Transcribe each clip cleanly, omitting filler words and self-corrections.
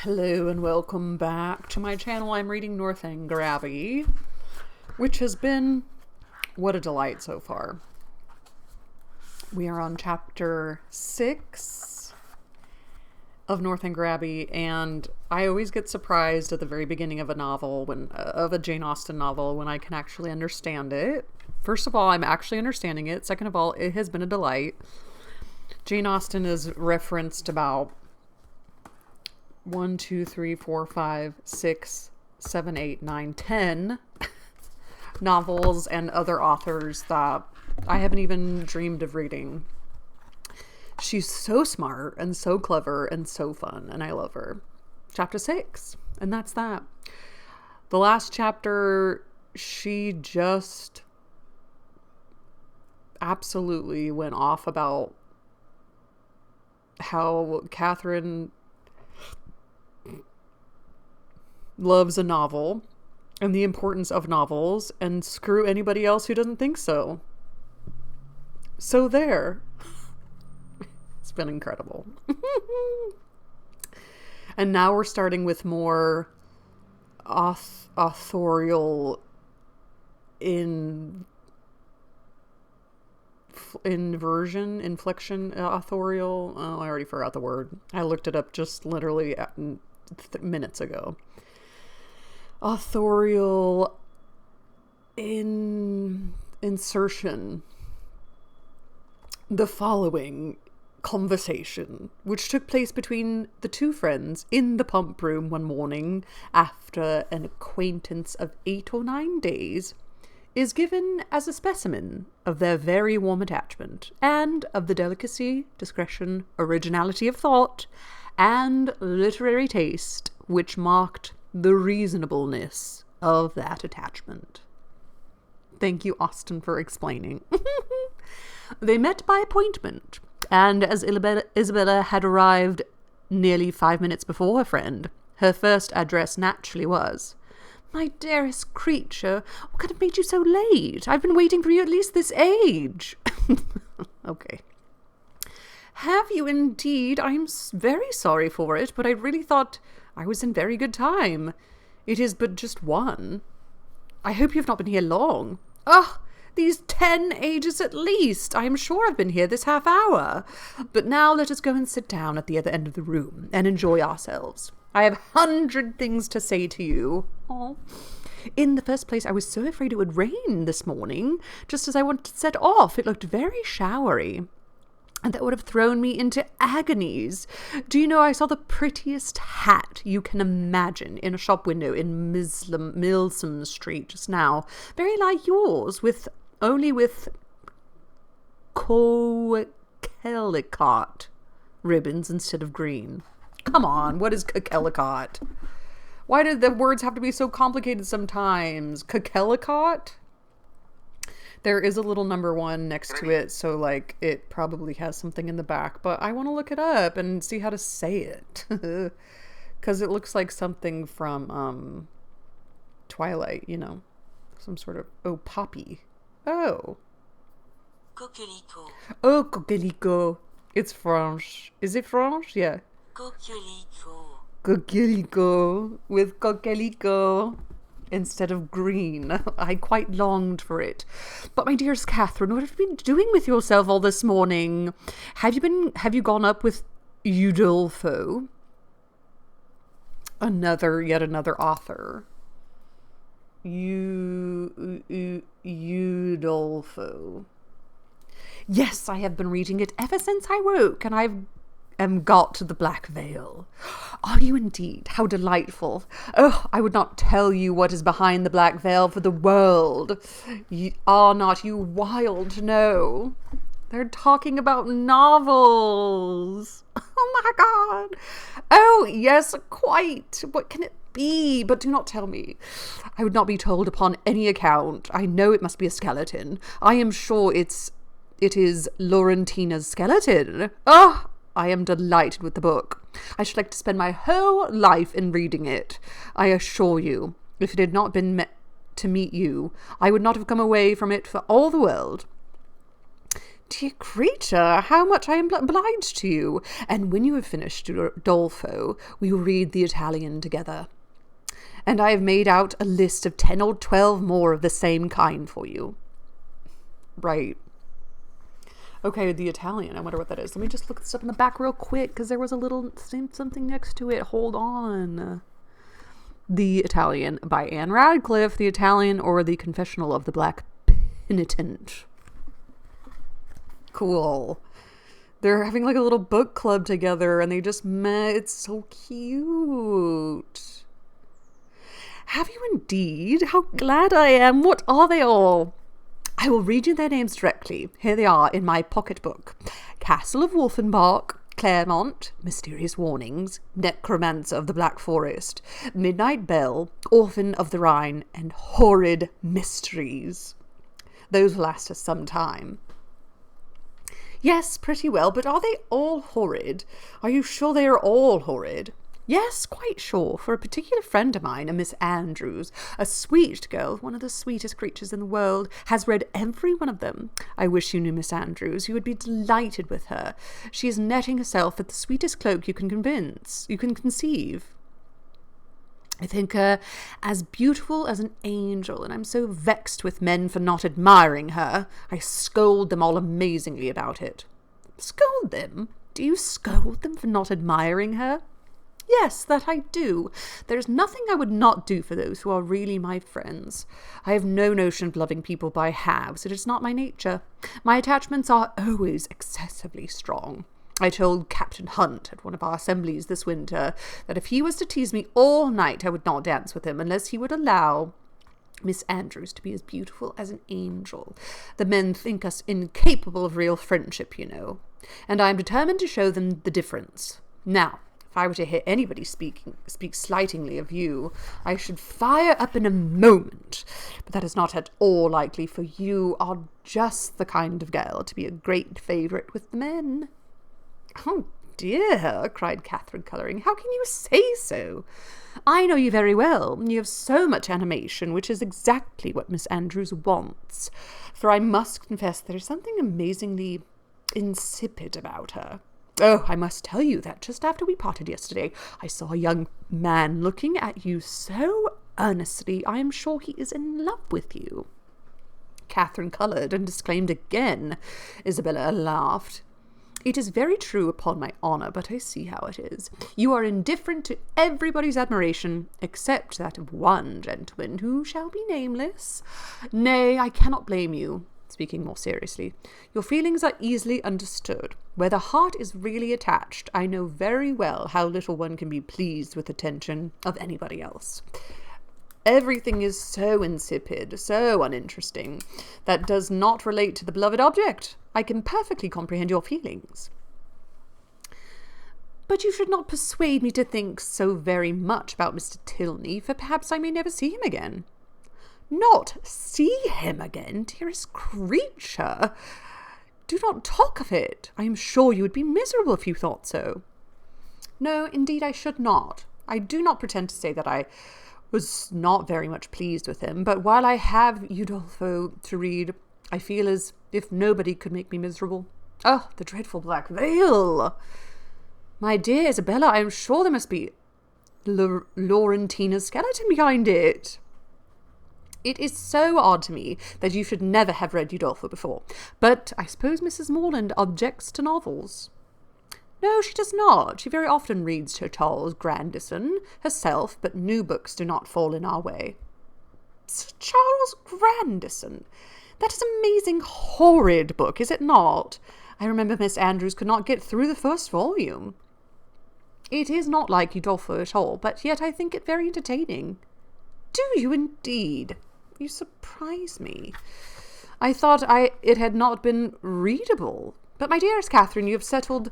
Hello and welcome back to my channel. I'm reading Northanger Abbey, which has been what a delight so far. We are on chapter 6 of Northanger Abbey, and I always get surprised at the very beginning of a novel, of a Jane Austen novel, when I can actually understand it. First of all, I'm actually understanding it. Second of all, it has been a delight. Jane Austen is referenced about 1, 2, 3, 4, 5, 6, 7, 8, 9, 10 novels and other authors that I haven't even dreamed of reading. She's so smart and so clever and so fun, and I love her. Chapter 6, and that's that. The last chapter, she just absolutely went off about how Catherine loves a novel and the importance of novels, and screw anybody else who doesn't think so. So there. It's been incredible. And now we're starting with more authorial inflection, authorial. Oh, I already forgot the word. I looked it up just literally minutes ago. Authorial insertion. The following conversation, which took place between the two friends in the pump room one morning after an acquaintance of 8 or 9 days, is given as a specimen of their very warm attachment, and of the delicacy, discretion, originality of thought, and literary taste which marked the reasonableness of that attachment. Thank you, Austen, for explaining. They met by appointment, and as Isabella had arrived nearly 5 minutes before her friend, her first address naturally was, "My dearest creature, what could have made you so late? I've been waiting for you at least this age." Okay. "Have you indeed? I'm very sorry for it, but I really thought I was in very good time. It is but just 1. I hope you've not been here long." "Oh, these 10 ages at least. I am sure I've been here this half hour. But now let us go and sit down at the other end of the room and enjoy ourselves. I have 100 things to say to you." Oh. "In the first place, I was so afraid it would rain this morning. Just as I wanted to set off, it looked very showery, and that would have thrown me into agonies. Do you know, I saw the prettiest hat you can imagine in a shop window in Milsom Street just now, very like yours, only with coquelicot ribbons instead of green." Come on, what is coquelicot? Why do the words have to be so complicated sometimes? Coquelicot? There is a little number 1 next to it, so like it probably has something in the back, but I want to look it up and see how to say it. Because it looks like something from Twilight, you know, some sort of, poppy. Oh. Coquelicot. Oh, coquelicot. It's French. Is it French? Yeah. Coquelicot. Coquelicot. With coquelicot instead of green. I quite longed for it. "But my dearest Catherine, what have you been doing with yourself all this morning? Have you gone up with Udolpho?" Yet another author. Udolpho. "Yes, I have been reading it ever since I woke, and I am got to the Black Veil." "Are you indeed? How delightful. Oh, I would not tell you what is behind the Black Veil for the world. Are not you wild to know? They're talking about novels." "Oh my God. Oh, yes, quite. What can it be? But do not tell me. I would not be told upon any account. I know it must be a skeleton. I am sure it is Laurentina's skeleton. Oh, I am delighted with the book. I should like to spend my whole life in reading it. I assure you, if it had not been meant to meet you, I would not have come away from it for all the world. Dear creature, how much I am obliged to you. And when you have finished Dolfo, we will read the Italian together. And I have made out a list of 10 or 12 more of the same kind for you. Right. Okay, the Italian. I wonder what that is. Let me just look this up in the back real quick, because there was a little something next to it. Hold on. The Italian by Anne Radcliffe. The Italian, or The Confessional of the Black Penitent. Cool. They're having like a little book club together, and they just met. It's so cute. Have you indeed? How glad I am. What are they all? I will read you their names directly. Here they are in my pocketbook. Castle of Wolfenbach, Claremont, Mysterious Warnings, Necromancer of the Black Forest, Midnight Bell, Orphan of the Rhine, and Horrid Mysteries. Those will last us some time. Yes, pretty well, but are they all horrid? Are you sure they are all horrid? Yes, quite sure, for a particular friend of mine, a Miss Andrews, a sweet girl, one of the sweetest creatures in the world, has read every one of them. I wish you knew Miss Andrews. You would be delighted with her. She is netting herself at the sweetest cloak you can conceive. I think her as beautiful as an angel, and I'm so vexed with men for not admiring her. I scold them all amazingly about it. Scold them? Do you scold them for not admiring her? Yes, that I do. There is nothing I would not do for those who are really my friends. I have no notion of loving people by halves. It is not my nature. My attachments are always excessively strong. I told Captain Hunt at one of our assemblies this winter that if he was to tease me all night, I would not dance with him unless he would allow Miss Andrews to be as beautiful as an angel. The men think us incapable of real friendship, you know, and I am determined to show them the difference. Now, if I were to hear anybody speak slightingly of you, I should fire up in a moment. But that is not at all likely, for you are just the kind of girl to be a great favourite with the men. Oh dear, cried Catherine, colouring. How can you say so? I know you very well. You have so much animation, which is exactly what Miss Andrews wants. For I must confess there is something amazingly insipid about her. Oh, I must tell you that just after we parted yesterday, I saw a young man looking at you so earnestly, I am sure he is in love with you. Catherine coloured and disclaimed again. Isabella laughed. It is very true, upon my honour, but I see how it is. You are indifferent to everybody's admiration, except that of one gentleman who shall be nameless. Nay, I cannot blame you. Speaking more seriously, your feelings are easily understood. Where the heart is really attached, I know very well how little one can be pleased with attention of anybody else. Everything is so insipid, so uninteresting, that does not relate to the beloved object. I can perfectly comprehend your feelings. But you should not persuade me to think so very much about Mr. Tilney, for perhaps I may never see him again. Not see him again, dearest creature! Do not talk of it. I am sure you would be miserable if you thought so. No, indeed I should not. I do not pretend to say that I was not very much pleased with him, but while I have Udolpho to read, I feel as if nobody could make me miserable. Oh, the dreadful black veil! My dear Isabella, I am sure there must be Laurentina's skeleton behind it. It is so odd to me that you should never have read Udolpho before, but I suppose Mrs. Morland objects to novels. No, she does not. She very often reads Sir Charles Grandison herself, but new books do not fall in our way. Sir Charles Grandison? That is an amazing, horrid book, is it not? I remember Miss Andrews could not get through the first volume. It is not like Udolpho at all, but yet I think it very entertaining. Do you indeed? You surprise me. I thought it had not been readable. But my dearest Catherine, you have settled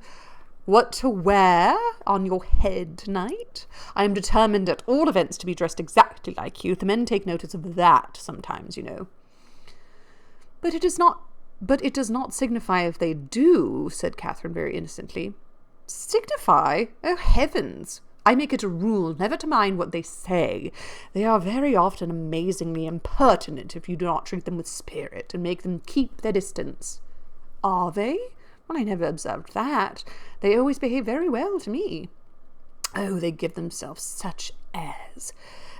what to wear on your head tonight. I am determined at all events to be dressed exactly like you. The men take notice of that sometimes, you know. But it does not signify if they do, said Catherine very innocently. Signify? Oh, heavens! I make it a rule never to mind what they say. They are very often amazingly impertinent if you do not treat them with spirit and make them keep their distance. Are they? Well, I never observed that. They always behave very well to me. Oh, they give themselves such airs.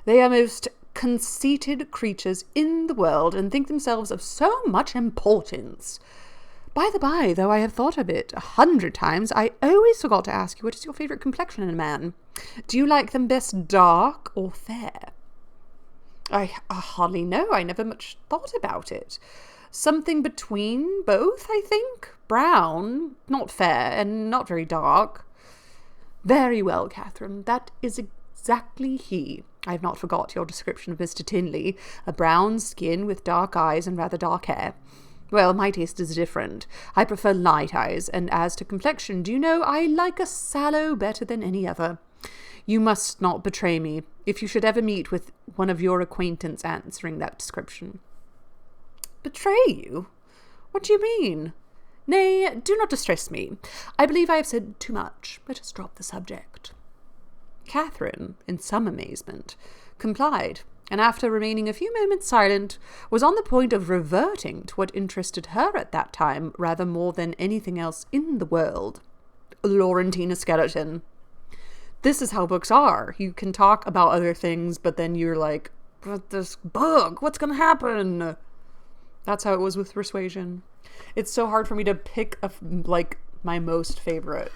They are most conceited creatures in the world, and think themselves of so much importance. By the by, though I have thought of it 100 times, I always forgot to ask you, what is your favourite complexion in a man? Do you like them best dark or fair? I hardly know. I never much thought about it. Something between both, I think. Brown, not fair, and not very dark. Very well, Catherine. That is exactly he. I have not forgot your description of Mr. Tinley. A brown skin with dark eyes and rather dark hair. Well, my taste is different. I prefer light eyes, and as to complexion, do you know, I like a sallow better than any other. You must not betray me, if you should ever meet with one of your acquaintance answering that description. Betray you? What do you mean? Nay, do not distress me. I believe I have said too much. Let us drop the subject. Catherine, in some amazement, complied, and after remaining a few moments silent, was on the point of reverting to what interested her at that time rather more than anything else in the world. Laurentina Skeleton. This is how books are. You can talk about other things, but then you're like, but this book, what's going to happen? That's how it was with Persuasion. It's so hard for me to pick my most favorite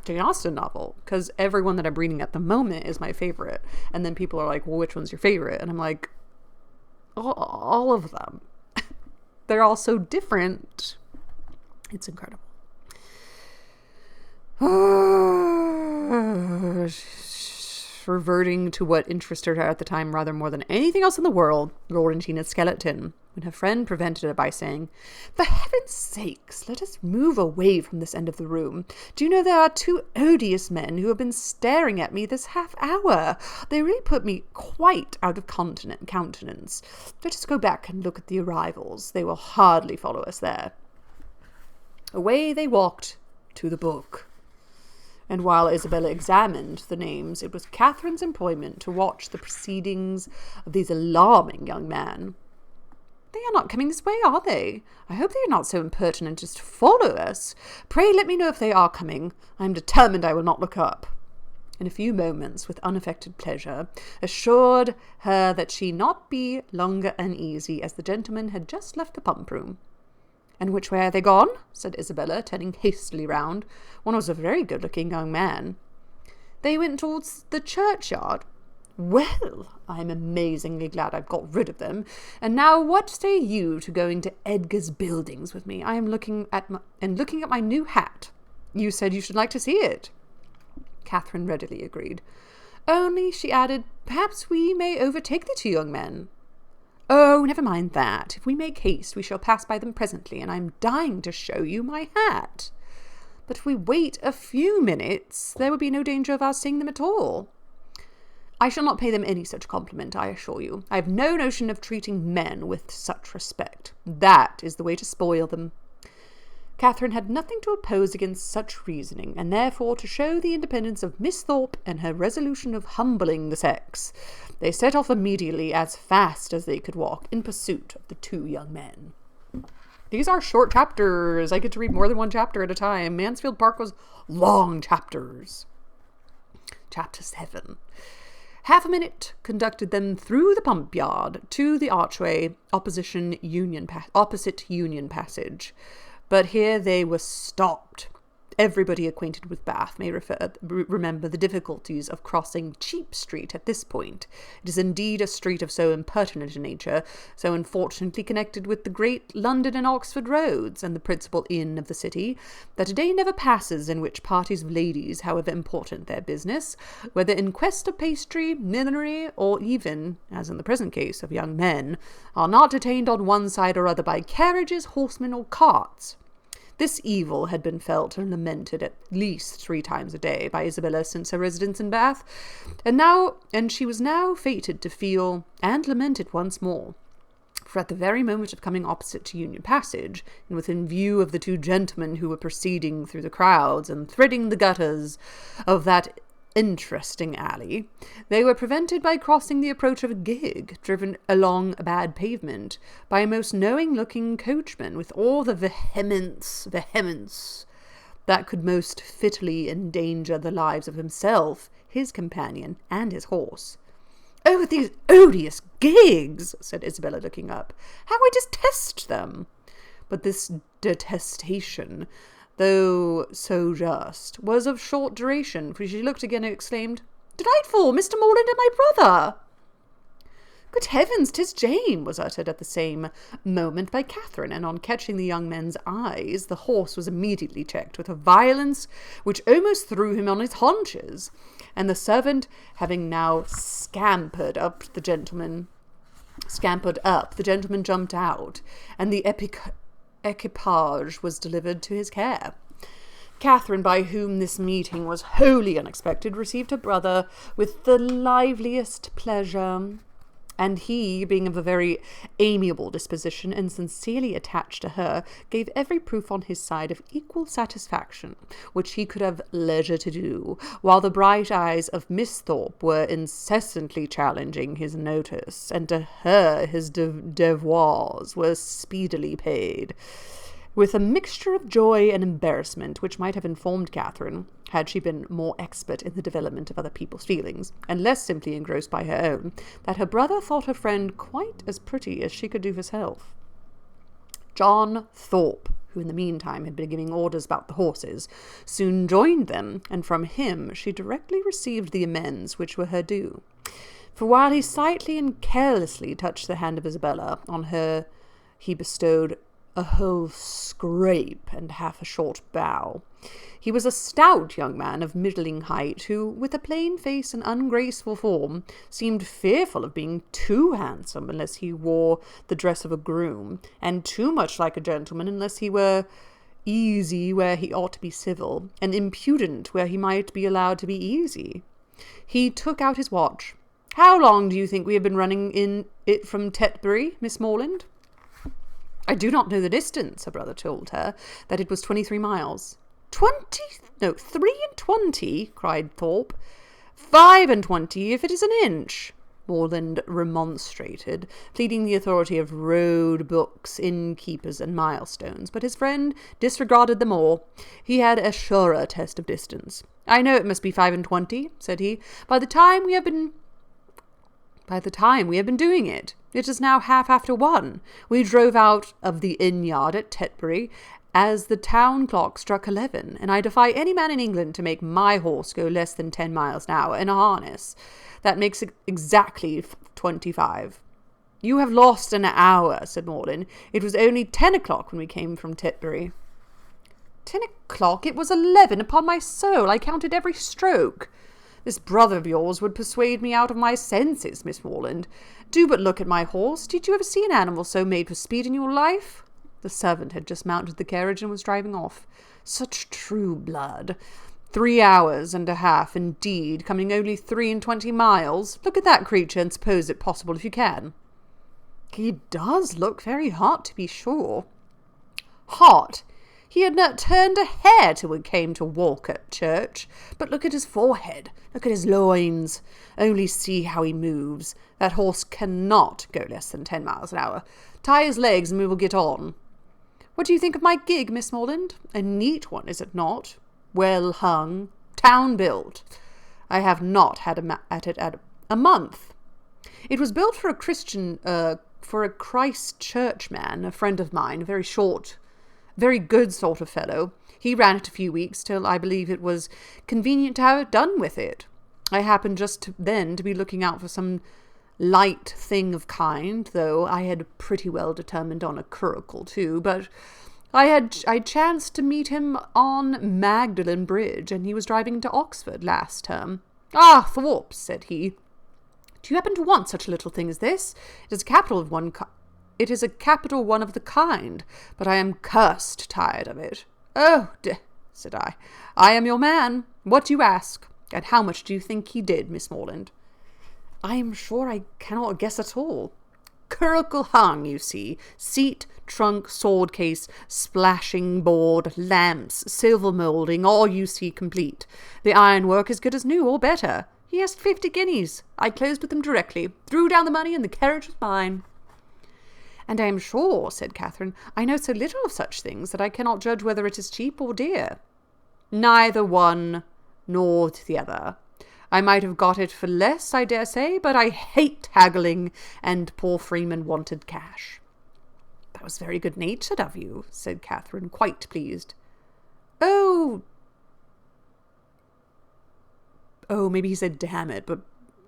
Jane Austen novel, because everyone that I'm reading at the moment is my favorite. And then people are like, well, which one's your favorite? And I'm like, all of them. They're all so different. It's incredible. Reverting to what interested her at the time rather more than anything else in the world, Laurentina Skeleton, when her friend prevented her by saying, "For heaven's sakes, let us move away from this end of the room. Do you know there are 2 odious men who have been staring at me this half hour? They really put me quite out of countenance. Let us go back and look at the arrivals. They will hardly follow us there." Away they walked to the book. And while Isabella examined the names, it was Catherine's employment to watch the proceedings of these alarming young men. "They are not coming this way, are they? I hope they are not so impertinent as to follow us. Pray let me know if they are coming. I am determined I will not look up." In a few moments, with unaffected pleasure, assured her that she not be longer uneasy, as the gentlemen had just left the pump-room. "And which way are they gone?" said Isabella, turning hastily round. One was a very good-looking young man. "They went towards the churchyard." "Well, I'm amazingly glad I've got rid of them. And now what say you to going to Edgar's Buildings with me? I am looking at my new hat. You said you should like to see it." Catherine readily agreed. "Only," she added, "perhaps we may overtake the 2 young men." "Oh, never mind that. If we make haste, we shall pass by them presently, and I'm dying to show you my hat. But if we wait a few minutes, there will be no danger of our seeing them at all." "I shall not pay them any such compliment, I assure you. I have no notion of treating men with such respect. That is the way to spoil them." Catherine had nothing to oppose against such reasoning, and therefore, to show the independence of Miss Thorpe and her resolution of humbling the sex, they set off immediately as fast as they could walk in pursuit of the 2 young men. These are short chapters. I get to read more than one chapter at a time. Mansfield Park was long chapters. Chapter 7. Half a minute conducted them through the pump yard to the archway opposite Union Passage. But here they were stopped. Everybody acquainted with Bath may remember the difficulties of crossing Cheap Street at this point. It is indeed a street of so impertinent a nature, so unfortunately connected with the great London and Oxford roads, and the principal inn of the city, that a day never passes in which parties of ladies, however important their business, whether in quest of pastry, millinery, or even, as in the present case, of young men, are not detained on one side or other by carriages, horsemen, or carts. This evil had been felt and lamented at least 3 times a day by Isabella since her residence in Bath, and she was now fated to feel and lament it once more. For at the very moment of coming opposite to Union Passage, and within view of the 2 gentlemen who were proceeding through the crowds and threading the gutters of that interesting alley, they were prevented by crossing the approach of a gig driven along a bad pavement by a most knowing-looking coachman with all the vehemence that could most fitly endanger the lives of himself, his companion, and his horse. "Oh, these odious gigs!" said Isabella, looking up. "How I detest them!" But this detestation, though so just, was of short duration, for she looked again and exclaimed, "Delightful! Mr. Morland and my brother!" "Good heavens, 'tis Jane!" was uttered at the same moment by Catherine, and on catching the young men's eyes, the horse was immediately checked with a violence which almost threw him on his haunches, and the servant having now scampered up, the gentleman jumped out, and the equipage was delivered to his care. Catherine, by whom this meeting was wholly unexpected, received her brother with the liveliest pleasure, and he, being of a very amiable disposition and sincerely attached to her, gave every proof on his side of equal satisfaction, which he could have leisure to do, while the bright eyes of Miss Thorpe were incessantly challenging his notice, and to her his devoirs were speedily paid. With a mixture of joy and embarrassment which might have informed Catherine, had she been more expert in the development of other people's feelings, and less simply engrossed by her own, that her brother thought her friend quite as pretty as she could do herself. John Thorpe, who in the meantime had been giving orders about the horses, soon joined them, and from him she directly received the amends which were her due. For while he slightly and carelessly touched the hand of Isabella, on her he bestowed a whole scrape and half a short bow. He was a stout young man of middling height, who, with a plain face and ungraceful form, seemed fearful of being too handsome unless he wore the dress of a groom, and too much like a gentleman unless he were easy where he ought to be civil, and impudent where he might be allowed to be easy. He took out his watch. "How long do you think we have been running in it from Tetbury, Miss Morland?" "I do not know the distance," her brother told her, that it was 23 miles. 3 and 20, cried Thorpe. 5 and 20, if it is an inch, Morland remonstrated, pleading the authority of road books, innkeepers, and milestones, but his friend disregarded them all. He had a surer test of distance. "I know it must be 5 and 20, said he, by the time we have been doing it. It is now 1:30. We drove out of the inn-yard at Tetbury as the town clock struck 11, and I defy any man in England to make my horse go less than 10 miles an hour in a harness. That makes it exactly 25. "You have lost an hour," said Morland. "It was only 10 o'clock when we came from Tetbury." 10 o'clock? It was 11, upon my soul. I counted every stroke. This brother of yours would persuade me out of my senses, Miss Morland. Do but look at my horse. Did you ever see an animal so made for speed in your life?" The servant had just mounted the carriage and was driving off. Such true blood. 3 hours and a half, indeed, coming only 3 and 20 miles. Look at that creature, and suppose it possible if you can. "He does look very hot, to be sure." "Hot? He had not turned a hair till we came to Walcot Church. But look at his forehead, look at his loins. Only see how he moves. That horse cannot go less than 10 miles an hour. Tie his legs and we will get on. What do you think of my gig, Miss Morland? A neat one, is it not? Well hung, town built. I have not had at it a month. It was built for a Christ Church man, a friend of mine, a very good sort of fellow. He ran it a few weeks till I believe it was convenient to have it done with it. I happened just then to be looking out for some light thing of kind, though I had pretty well determined on a curricle too, but I chanced to meet him on Magdalen Bridge, and he was driving to Oxford last term. "Ah, Thorpe," said he, "do you happen to want such a little thing as this? It is a capital one of the kind, but I am cursed tired of it." "Oh, said I. "I am your man. What do you ask? And how much do you think he did, Miss Morland?" "I am sure I cannot guess at all." curricle hung, you see. Seat, trunk, sword case, splashing board, lamps, silver moulding, all you see complete. The ironwork as good as new, or better. He asked 50 guineas. I closed with him directly, threw down the money, and the carriage was mine. And I am sure, said Catherine, I know so little of such things that I cannot judge whether it is cheap or dear. Neither one nor the other. I might have got it for less, I dare say, but I hate haggling, and poor Freeman wanted cash. That was very good-natured of you, said Catherine, quite pleased. Oh, maybe he said damn it, but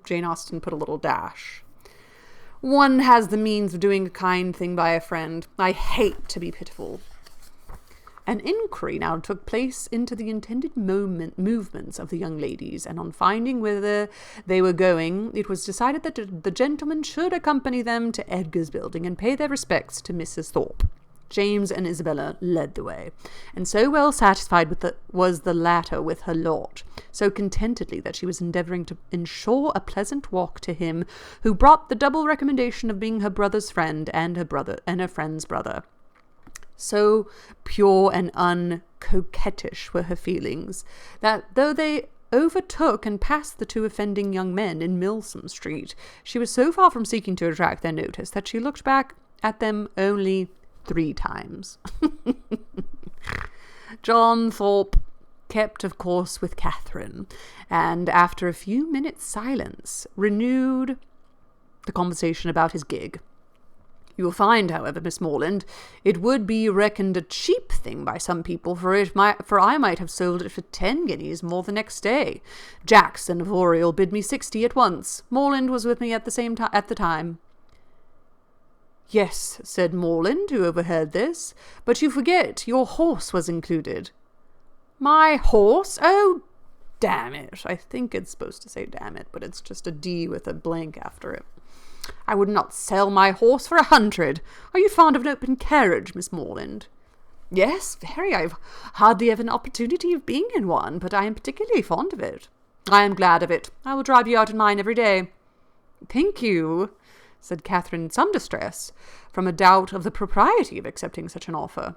Jane Austen put a little dash. One has the means of doing a kind thing by a friend. I hate to be pitiful. An inquiry now took place into the intended movements of the young ladies, and on finding whither they were going, it was decided that the gentlemen should accompany them to Edgar's building and pay their respects to Mrs. Thorpe. James and Isabella led the way, and so well satisfied was the latter with her lot, so contentedly that she was endeavouring to ensure a pleasant walk to him who brought the double recommendation of being her brother's friend and her friend's brother. So pure and uncoquettish were her feelings, that though they overtook and passed the two offending young men in Milsom Street, she was so far from seeking to attract their notice that she looked back at them only 3 times. John Thorpe kept, of course, with Catherine, and after a few minutes' silence, renewed the conversation about his gig. You will find, however, Miss Morland, it would be reckoned a cheap thing by some people, for I might have sold it for 10 guineas more the next day. Jackson of Oriel bid me 60 at once. Morland was with me at the time. Yes, said Morland, who overheard this, but you forget your horse was included. My horse? Oh, damn it. I think it's supposed to say damn it, but it's just a D with a blank after it. I would not sell my horse for 100. Are you fond of an open carriage, Miss Morland? Yes, very. I've hardly ever an opportunity of being in one, but I am particularly fond of it. I am glad of it. I will drive you out in mine every day. Thank you, said Catherine in some distress, from a doubt of the propriety of accepting such an offer.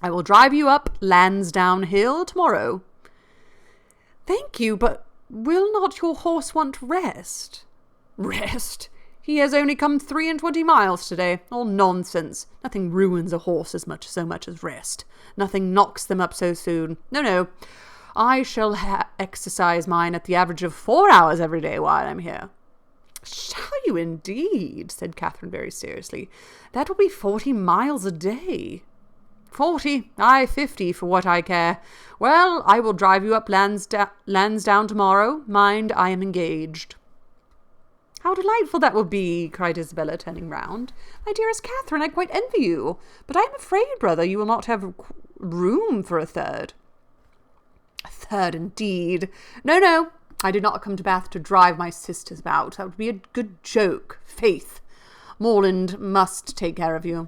I will drive you up Lansdowne Hill tomorrow. Thank you, but will not your horse want rest? Rest? He has only come 23 miles today. All nonsense. Nothing ruins a horse so much as rest. Nothing knocks them up so soon. No. I shall exercise mine at the average of 4 hours every day while I'm here. Shall you indeed? Said Catherine very seriously. That will be 40 miles a day. 40, 50 for what I care. Well, I will drive you up Lansdowne tomorrow. Mind, I am engaged. How delightful that will be, cried Isabella, turning round. My dearest Catherine, I quite envy you. But I am afraid, brother, you will not have room for a third. A third, indeed. No, I did not come to Bath to drive my sisters about. That would be a good joke. Faith. Morland must take care of you.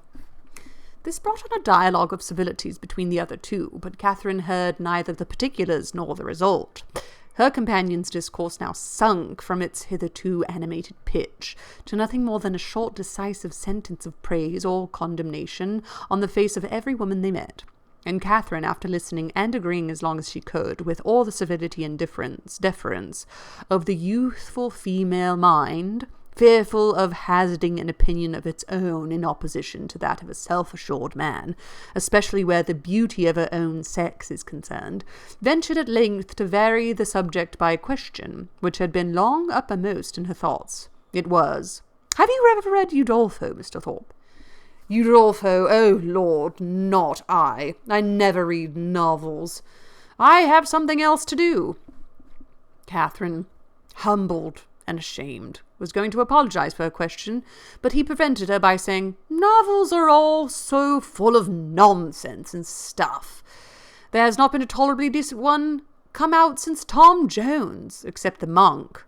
This brought on a dialogue of civilities between the other two, but Catherine heard neither the particulars nor the result. Her companion's discourse now sunk from its hitherto animated pitch to nothing more than a short decisive sentence of praise or condemnation on the face of every woman they met. And Catherine, after listening and agreeing as long as she could, with all the civility and deference of the youthful female mind, fearful of hazarding an opinion of its own in opposition to that of a self-assured man, especially where the beauty of her own sex is concerned, ventured at length to vary the subject by a question which had been long uppermost in her thoughts. It was, Have you ever read Udolpho, Mr. Thorpe? Udolpho? Oh, Lord, not I. I never read novels. I have something else to do. Catherine, humbled and ashamed, was going to apologize for her question, but he prevented her by saying, Novels are all so full of nonsense and stuff. There has not been a tolerably decent one come out since Tom Jones, except The Monk.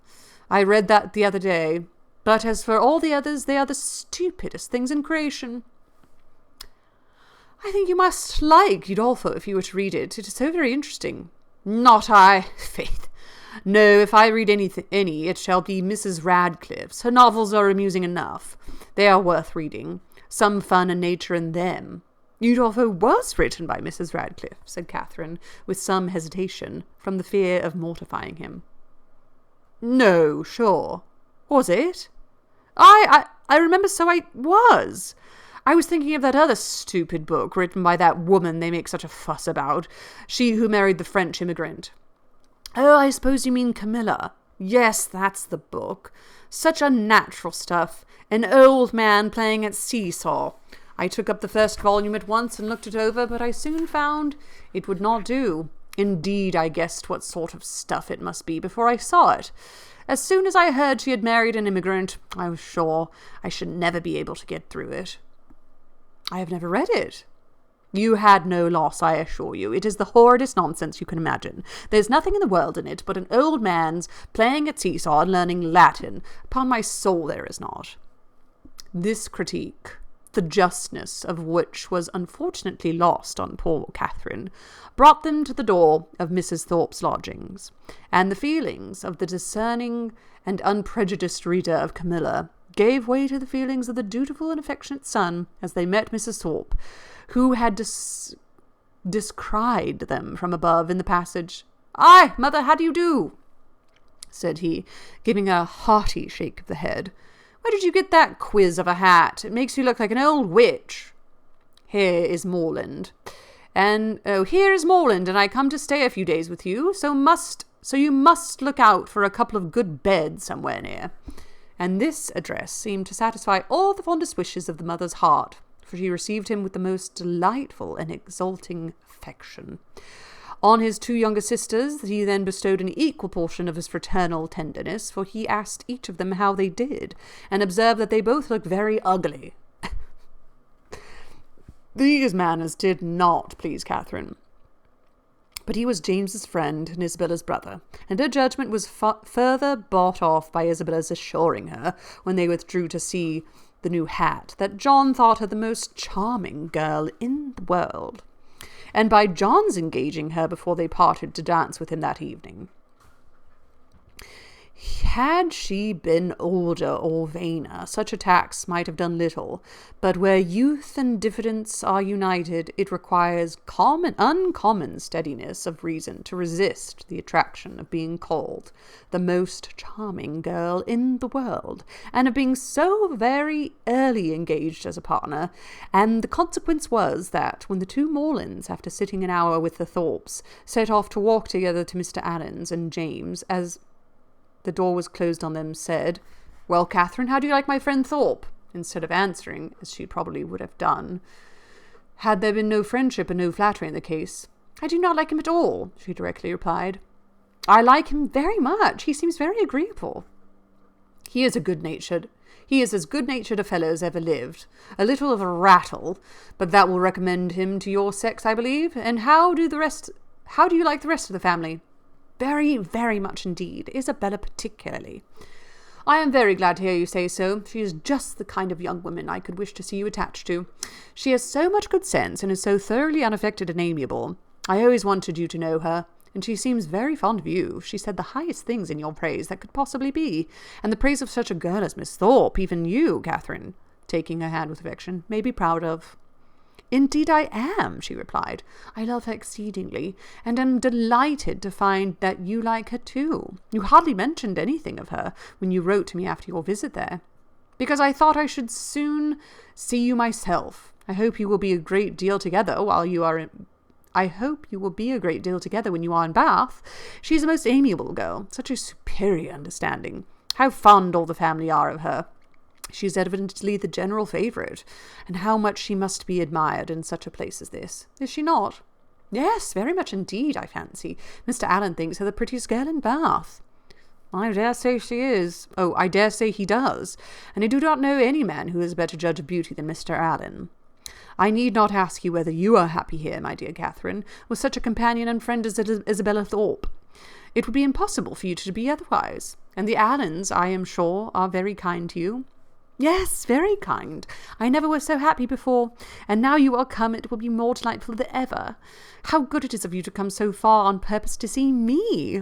I read that the other day, but as for all the others, they are the stupidest things in creation. I think you must like Udolpho if you were to read it. It is so very interesting. Not I, faith. No, if I read any, it shall be Mrs. Radcliffe's. Her novels are amusing enough. They are worth reading. Some fun and nature in them. Udolpho was written by Mrs. Radcliffe, said Catherine, with some hesitation, from the fear of mortifying him. No, sure. Was it? I remember so I was. I was thinking of that other stupid book written by that woman they make such a fuss about, she who married the French immigrant. Oh, I suppose you mean Camilla. Yes, that's the book. Such unnatural stuff. An old man playing at seesaw. I took up the first volume at once and looked it over, but I soon found it would not do. Indeed, I guessed what sort of stuff it must be before I saw it. As soon as I heard she had married an immigrant, I was sure I should never be able to get through it. I have never read it. You had no loss, I assure you. It is the horridest nonsense you can imagine. There's nothing in the world in it but an old man's playing at seesaw and learning Latin. Upon my soul there is not. This critique, the justness of which was unfortunately lost on poor Catherine, brought them to the door of Mrs. Thorpe's lodgings, and the feelings of the discerning and unprejudiced reader of Camilla gave way to the feelings of the dutiful and affectionate son as they met Mrs. Thorpe, who had descried them from above in the passage. "Aye, mother, how do you do?" said he, giving a hearty shake of the head. "Where did you get that quiz of a hat? It makes you look like an old witch." Here is Morland, and I come to stay a few days with you, so you must look out for a couple of good beds somewhere near." And this address seemed to satisfy all the fondest wishes of the mother's heart, for she received him with the most delightful and exulting affection. On his two younger sisters he then bestowed an equal portion of his fraternal tenderness, for he asked each of them how they did, and observed that they both looked very ugly. These manners did not please Catherine, but he was James's friend and Isabella's brother, and her judgment was further bought off by Isabella's assuring her, when they withdrew to see the new hat, that John thought her the most charming girl in the world, and by John's engaging her before they parted to dance with him that evening. Had she been older or vainer, such attacks might have done little, but where youth and diffidence are united, it requires uncommon steadiness of reason to resist the attraction of being called the most charming girl in the world, and of being so very early engaged as a partner, and the consequence was that, when the two Morlands, after sitting an hour with the Thorpes, set off to walk together to Mr. Allen's, and James, as the door was closed on them, said, "Well, Catherine, how do you like my friend Thorpe?" instead of answering, as she probably would have done, had there been no friendship and no flattery in the case. "I do not like him at all," she directly replied. "I like him very much. He seems very agreeable." He is as good-natured a fellow as ever lived. A little of a rattle, but that will recommend him to your sex, I believe. And how do you like the rest of the family?" "Very, very much indeed. Isabella particularly." "I am very glad to hear you say so. She is just the kind of young woman I could wish to see you attached to. She has so much good sense, and is so thoroughly unaffected and amiable. I always wanted you to know her, and she seems very fond of you. She said the highest things in your praise that could possibly be, and the praise of such a girl as Miss Thorpe, even you, Catherine," taking her hand with affection, "may be proud of." "Indeed I am," she replied. "I love her exceedingly, and am delighted to find that you like her too. You hardly mentioned anything of her when you wrote to me after your visit there." "Because I thought I should soon see you myself. I hope you will be a great deal together when you are in Bath. She is a most amiable girl, such a superior understanding. How fond all the family are of her. She is evidently the general favourite, and how much she must be admired in such a place as this. Is she not?" "Yes, very much indeed, I fancy. Mr. Allen thinks her the prettiest girl in Bath." "I dare say she is. Oh, I dare say he does, and I do not know any man who is a better judge of beauty than Mr. Allen. I need not ask you whether you are happy here, my dear Catherine, with such a companion and friend as Isabella Thorpe. It would be impossible for you to be otherwise, and the Allens, I am sure, are very kind to you." "Yes, very kind. I never was so happy before, and now you are come it will be more delightful than ever. How good it is of you to come so far on purpose to see me."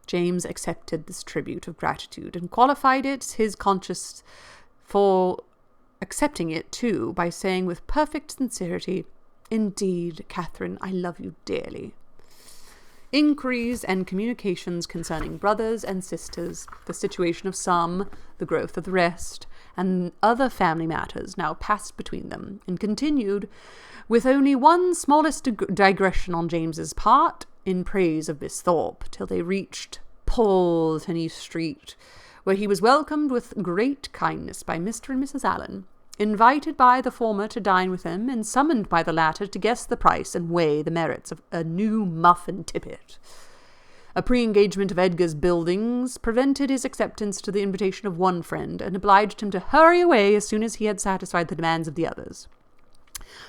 James accepted this tribute of gratitude, and qualified it his conscience for accepting it too by saying with perfect sincerity, "Indeed, Catherine, I love you dearly." Inquiries and communications concerning brothers and sisters, the situation of some, the growth of the rest, and other family matters now passed between them, and continued, with only one smallest digression on James's part, in praise of Miss Thorpe, till they reached Pulteney Street, where he was welcomed with great kindness by Mr. and Mrs. Allen, invited by the former to dine with him, and summoned by the latter to guess the price and weigh the merits of a new muffin tippet. A pre-engagement of Edgar's buildings prevented his acceptance to the invitation of one friend, and obliged him to hurry away as soon as he had satisfied the demands of the others.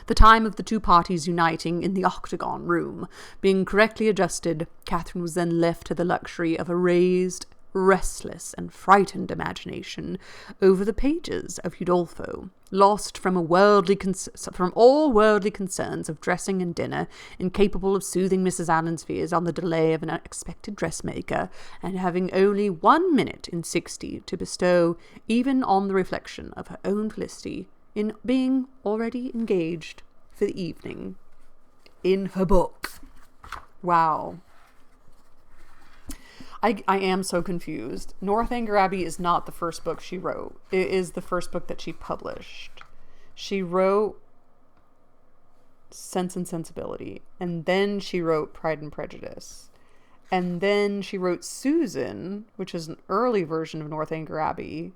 The time of the two parties uniting in the octagon room being correctly adjusted, Catherine was then left to the luxury of a raised, restless, and frightened imagination over the pages of Udolpho, lost from all worldly concerns of dressing and dinner, incapable of soothing Mrs. Allen's fears on the delay of an unexpected dressmaker, and having only 1 minute in 60 to bestow even on the reflection of her own felicity in being already engaged for the evening in her book. Wow. I am so confused. Northanger Abbey is not the first book she wrote. It is the first book that she published. She wrote Sense and Sensibility, and then she wrote Pride and Prejudice. And then she wrote Susan, which is an early version of Northanger Abbey,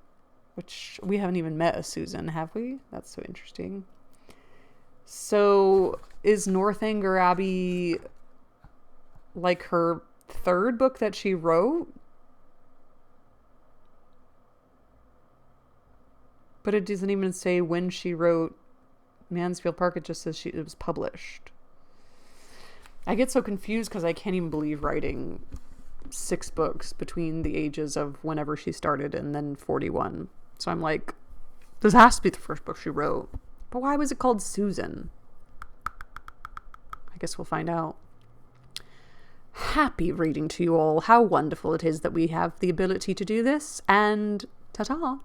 which we haven't even met a Susan, have we? That's so interesting. So is Northanger Abbey like her third book that she wrote? But it doesn't even say when she wrote Mansfield Park. It just says it was published. I get so confused because I can't even believe writing 6 books between the ages of whenever she started and then 41. So I'm like, this has to be the first book she wrote. But why was it called Susan? I guess we'll find out. Happy reading to you all. How wonderful it is that we have the ability to do this. And ta-ta.